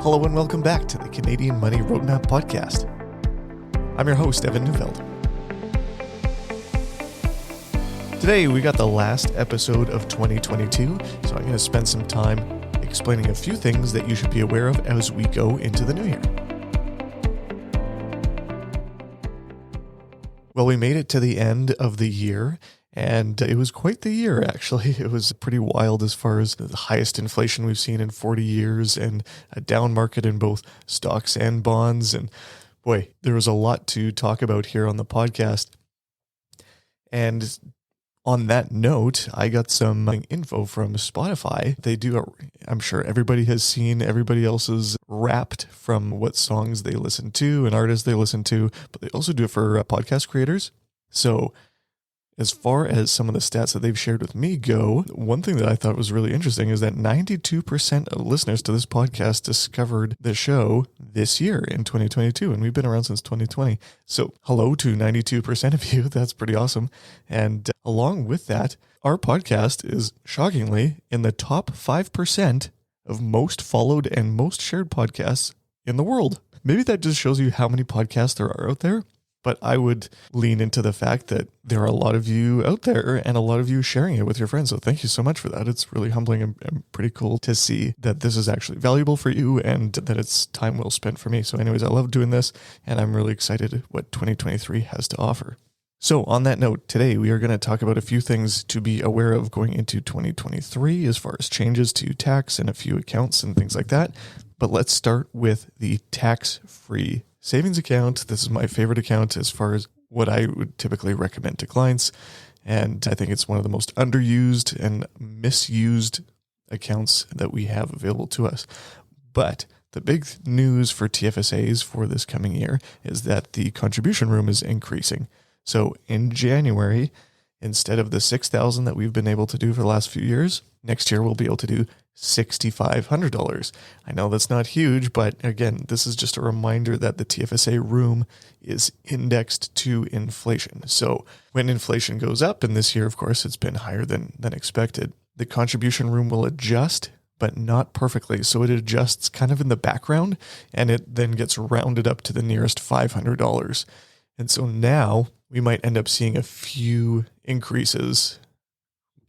Hello and welcome back to the Canadian Money Roadmap Podcast. I'm your host, Evan Neufeld. Today, we got the last episode of 2022, so I'm going to spend some time explaining a few things that you should be aware of as we go into the new year. Well, we made it to the end of the year, and it was quite the year, actually. It was pretty wild as far as the highest inflation we've seen in 40 years and a down market in both stocks and bonds. And boy, there was a lot to talk about here on the podcast. And on that note, I got some info from Spotify. They do, I'm sure everybody has seen everybody else's Wrapped from what songs they listen to and artists they listen to, but they also do it for podcast creators. So as far as some of the stats that they've shared with me go, one thing that I thought was really interesting is that 92% of listeners to this podcast discovered the show this year in 2022, and we've been around since 2020. So hello to 92% of you. That's pretty awesome. And along with that, our podcast is shockingly in the top 5% of most followed and most shared podcasts in the world. Maybe that just shows you how many podcasts there are out there. But I would lean into the fact that there are a lot of you out there and a lot of you sharing it with your friends. So thank you so much for that. It's really humbling and pretty cool to see that this is actually valuable for you and that it's time well spent for me. So anyways, I love doing this and I'm really excited what 2023 has to offer. So on that note, today we are going to talk about a few things to be aware of going into 2023 as far as changes to tax and a few accounts and things like that. But let's start with the tax-free savings account. This is my favorite account as far as what I would typically recommend to clients. And I think it's one of the most underused and misused accounts that we have available to us. But the big news for TFSAs for this coming year is that the contribution room is increasing. So in January, instead of the $6,000 that we've been able to do for the last few years, next year we'll be able to do $6,500. I know that's not huge, but again, this is just a reminder that the TFSA room is indexed to inflation. So when inflation goes up, and this year, of course, it's been higher than expected, the contribution room will adjust, but not perfectly. So it adjusts kind of in the background, and it then gets rounded up to the nearest $500. And so now we might end up seeing a few increases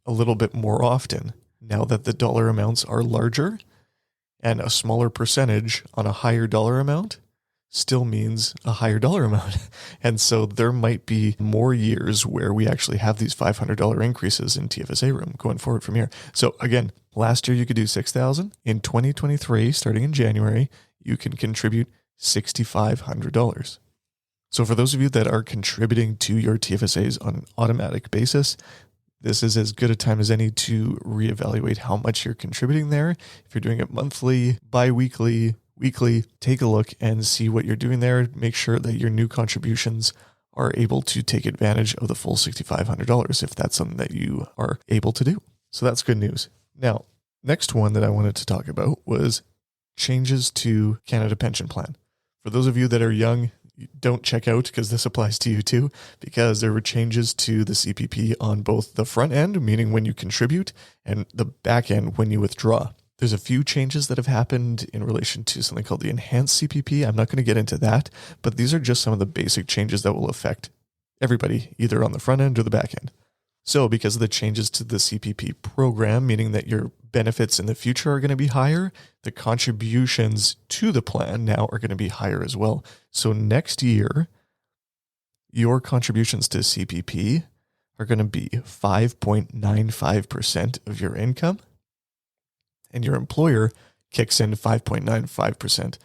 a little bit more often now that the dollar amounts are larger, and a smaller percentage on a higher dollar amount still means a higher dollar amount. And so there might be more years where we actually have these $500 increases in TFSA room going forward from here. So again, last year you could do $6,000. In 2023, starting in January, you can contribute $6,500. So for those of you that are contributing to your TFSAs on an automatic basis, this is as good a time as any to reevaluate how much you're contributing there. If you're doing it monthly, bi-weekly, weekly, take a look and see what you're doing there. Make sure that your new contributions are able to take advantage of the full $6,500 if that's something that you are able to do. So that's good news. Now, next one that I wanted to talk about was changes to Canada Pension Plan. For those of you that are young, don't check out because this applies to you too, because there were changes to the CPP on both the front end, meaning when you contribute, and the back end when you withdraw. There's a few changes that have happened in relation to something called the enhanced CPP. I'm not going to get into that, but these are just some of the basic changes that will affect everybody, either on the front end or the back end. So because of the changes to the CPP program, meaning that your benefits in the future are going to be higher, the contributions to the plan now are going to be higher as well. So next year, your contributions to CPP are going to be 5.95% of your income, and your employer kicks in 5.95%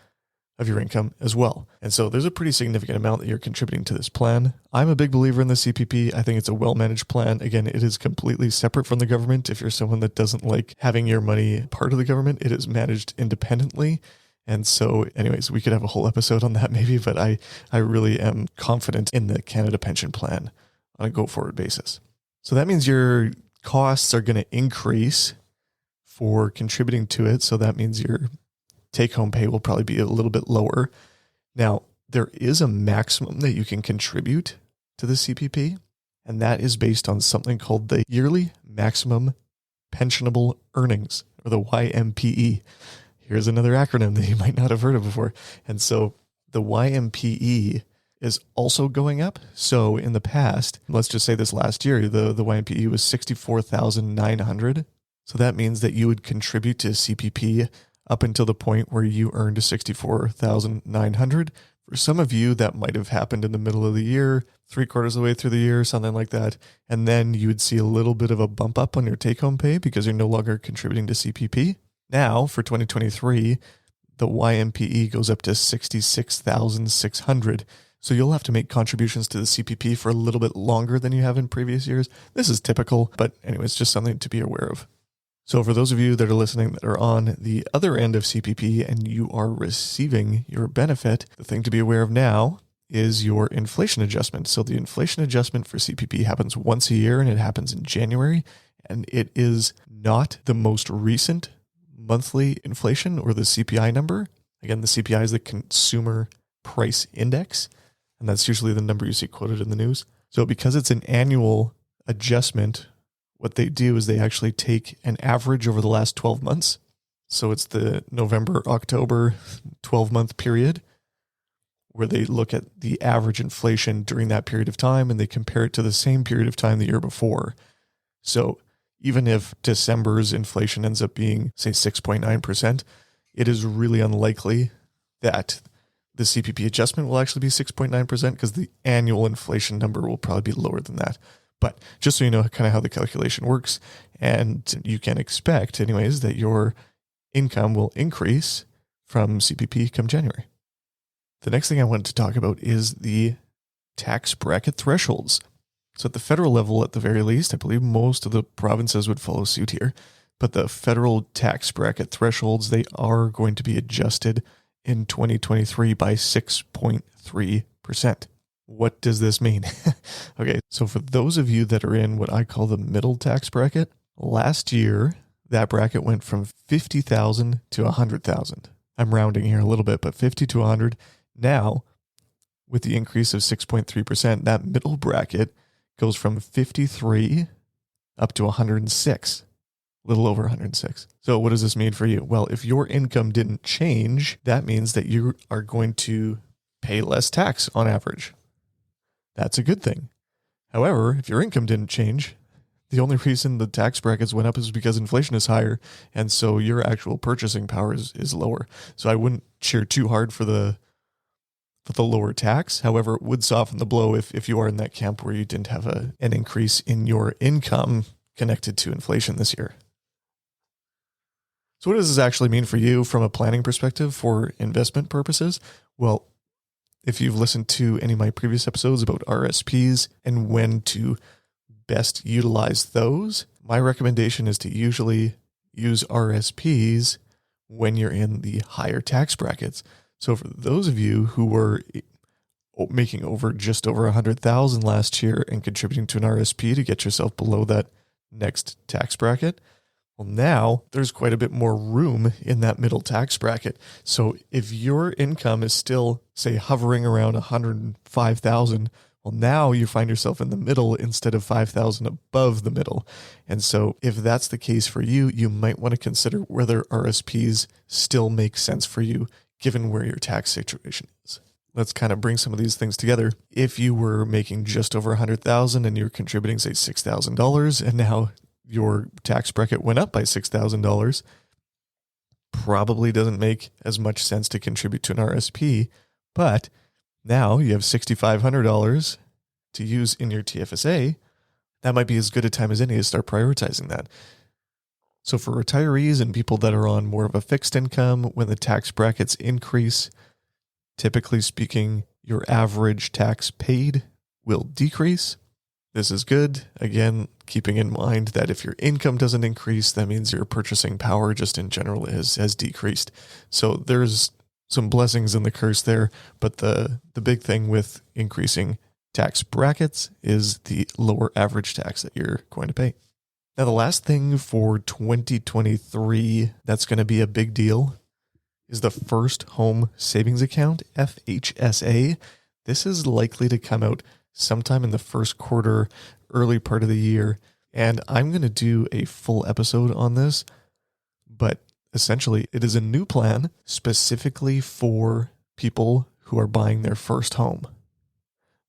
of your income as well. And so there's a pretty significant amount that you're contributing to this plan. I'm a big believer in the CPP. I think it's a well-managed plan. Again, it is completely separate from the government. If you're someone that doesn't like having your money part of the government, it is managed independently. And so anyways, we could have a whole episode on that maybe, but I really am confident in the Canada Pension Plan on a go-forward basis. So that means your costs are going to increase for contributing to it. So that means your take-home pay will probably be a little bit lower. Now, there is a maximum that you can contribute to the CPP, and that is based on something called the Yearly Maximum Pensionable Earnings, or the YMPE. here's another acronym that you might not have heard of before. And so the YMPE is also going up. So in the past, let's just say this last year, the YMPE was 64,900. So that means that you would contribute to CPP up until the point where you earned 64,900. For some of you, that might have happened in the middle of the year, 3/4 of the way through the year, something like that. And then you would see a little bit of a bump up on your take-home pay because you're no longer contributing to CPP. Now, for 2023, the YMPE goes up to 66,600. So you'll have to make contributions to the CPP for a little bit longer than you have in previous years. This is typical, but anyways, just something to be aware of. So for those of you that are listening that are on the other end of CPP and you are receiving your benefit, the thing to be aware of now is your inflation adjustment. So the inflation adjustment for CPP happens once a year and it happens in January, and it is not the most recent monthly inflation or the CPI number. Again, the CPI is the Consumer Price Index, and that's usually the number you see quoted in the news. So because it's an annual adjustment, what they do is they actually take an average over the last 12 months. So it's the November, October 12-month period where they look at the average inflation during that period of time and they compare it to the same period of time the year before. So even if December's inflation ends up being, say, 6.9%, it is really unlikely that the CPP adjustment will actually be 6.9% because the annual inflation number will probably be lower than that. But just so you know kind of how the calculation works, and you can expect anyways that your income will increase from CPP come January. The next thing I wanted to talk about is the tax bracket thresholds. So at the federal level, at the very least, I believe most of the provinces would follow suit here, but the federal tax bracket thresholds, they are going to be adjusted in 2023 by 6.3%. What does this mean? Okay, so for those of you that are in what I call the middle tax bracket, last year, that bracket went from 50,000 to 100,000. I'm rounding here a little bit, but 50 to 100. Now, with the increase of 6.3%, that middle bracket goes from 53 up to 106, a little over 106. So what does this mean for you? Well, if your income didn't change, that means that you are going to pay less tax on average. That's a good thing. However, if your income didn't change, the only reason the tax brackets went up is because inflation is higher, and so your actual purchasing power is lower. So I wouldn't cheer too hard for the lower tax. However, it would soften the blow if you are in that camp where you didn't have an increase in your income connected to inflation this year. So what does this actually mean for you from a planning perspective for investment purposes? Well, if you've listened to any of my previous episodes about RSPs and when to best utilize those, my recommendation is to usually use RSPs when you're in the higher tax brackets. So for those of you who were making just over 100,000 last year and contributing to an RSP to get yourself below that next tax bracket, well, now there's quite a bit more room in that middle tax bracket. So if your income is still, say, hovering around 105,000, well, now you find yourself in the middle instead of 5,000 above the middle. And so if that's the case for you, you might want to consider whether RSPs still make sense for you given where your tax situation is. Let's kind of bring some of these things together. If you were making just over 100,000 and you're contributing, say, $6,000, and now your tax bracket went up by $6,000, probably doesn't make as much sense to contribute to an RSP, but now you have $6,500 to use in your TFSA. That might be as good a time as any to start prioritizing that. So for retirees and people that are on more of a fixed income, when the tax brackets increase, typically speaking, your average tax paid will decrease. This is good. Again, keeping in mind that if your income doesn't increase, that means your purchasing power just in general has decreased. So there's some blessings in the curse there, but the big thing with increasing tax brackets is the lower average tax that you're going to pay. Now, the last thing for 2023 that's going to be a big deal is the First Home Savings Account, FHSA. This is likely to come out sometime in the first quarter, early part of the year. And I'm going to do a full episode on this, but essentially it is a new plan specifically for people who are buying their first home.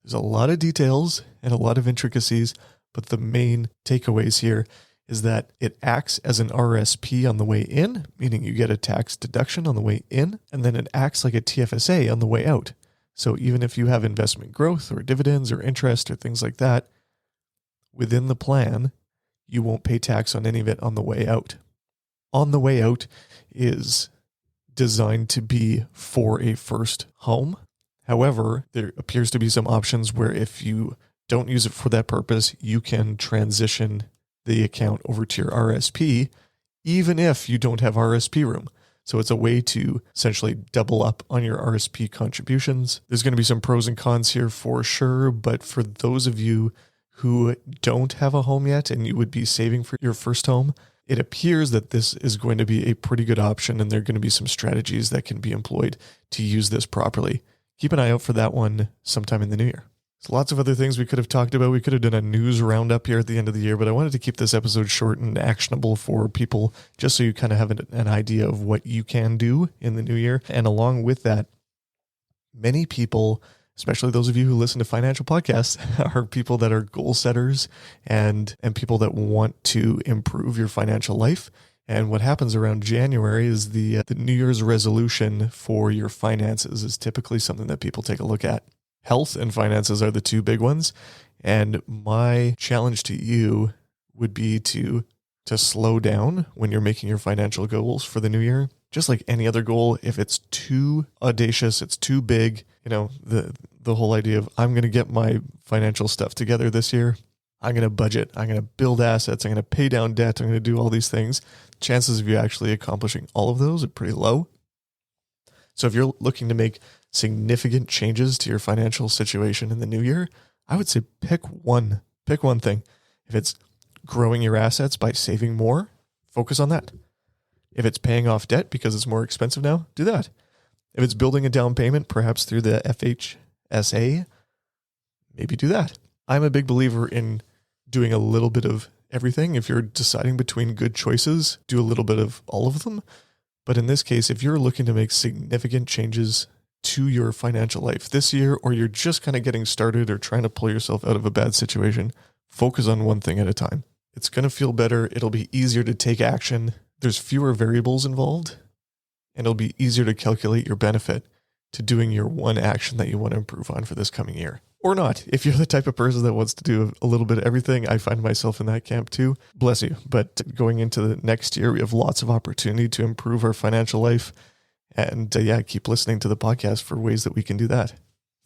There's a lot of details and a lot of intricacies, but the main takeaways here is that it acts as an RSP on the way in, meaning you get a tax deduction on the way in, and then it acts like a TFSA on the way out. So even if you have investment growth or dividends or interest or things like that, within the plan, you won't pay tax on any of it on the way out. On the way out is designed to be for a first home. However, there appears to be some options where if you don't use it for that purpose, you can transition the account over to your RSP, even if you don't have RSP room. So it's a way to essentially double up on your RSP contributions. There's going to be some pros and cons here for sure, but for those of you who don't have a home yet and you would be saving for your first home, it appears that this is going to be a pretty good option, and there are going to be some strategies that can be employed to use this properly. Keep an eye out for that one sometime in the new year. There's lots of other things we could have talked about. We could have done a news roundup here at the end of the year, but I wanted to keep this episode short and actionable for people, just so you kind of have an idea of what you can do in the new year. And along with that, many people, especially those of you who listen to financial podcasts, are people that are goal setters and people that want to improve your financial life. And what happens around January is the New Year's resolution for your finances is typically something that people take a look at. Health and finances are the two big ones. And my challenge to you would be to slow down when you're making your financial goals for the new year. Just like any other goal, if it's too audacious, it's too big, the whole idea of I'm going to get my financial stuff together this year. I'm going to budget. I'm going to build assets. I'm going to pay down debt. I'm going to do all these things. Chances of you actually accomplishing all of those are pretty low. So if you're looking to make significant changes to your financial situation in the new year, I would say pick one thing. If it's growing your assets by saving more, focus on that. If it's paying off debt because it's more expensive now, do that. If it's building a down payment, perhaps through the TFSA, maybe do that. I'm a big believer in doing a little bit of everything. If you're deciding between good choices, do a little bit of all of them. But in this case, if you're looking to make significant changes to your financial life this year, or you're just kind of getting started or trying to pull yourself out of a bad situation, focus on one thing at a time. It's going to feel better. It'll be easier to take action. There's fewer variables involved, and it'll be easier to calculate your benefit to doing your one action that you want to improve on for this coming year. Or not. If you're the type of person that wants to do a little bit of everything, I find myself in that camp too. Bless you. But going into the next year, we have lots of opportunity to improve our financial life. And keep listening to the podcast for ways that we can do that.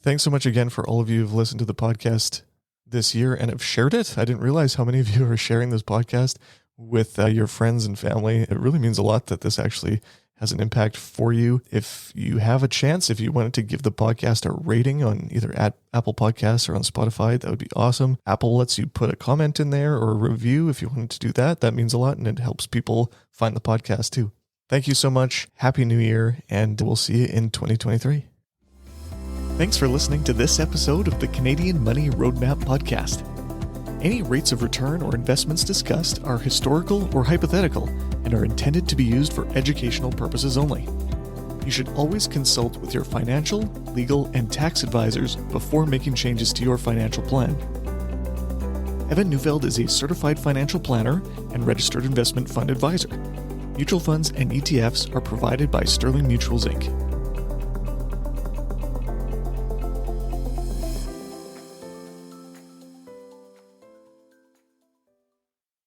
Thanks so much again for all of you who've listened to the podcast this year and have shared it. I didn't realize how many of you are sharing this podcast with your friends and family. It really means a lot that this actually has an impact for you. If you have a chance, if you wanted to give the podcast a rating on either at Apple Podcasts or on Spotify, that would be awesome. Apple lets you put a comment in there or a review if you wanted to do that. That means a lot, and it helps people find the podcast too. Thank you so much. Happy New Year, and we'll see you in 2023. Thanks for listening to this episode of the Canadian Money Roadmap Podcast. Any rates of return or investments discussed are historical or hypothetical and are intended to be used for educational purposes only. You should always consult with your financial, legal, and tax advisors before making changes to your financial plan. Evan Neufeld is a certified financial planner and registered investment fund advisor. Mutual funds and ETFs are provided by Sterling Mutuals Inc.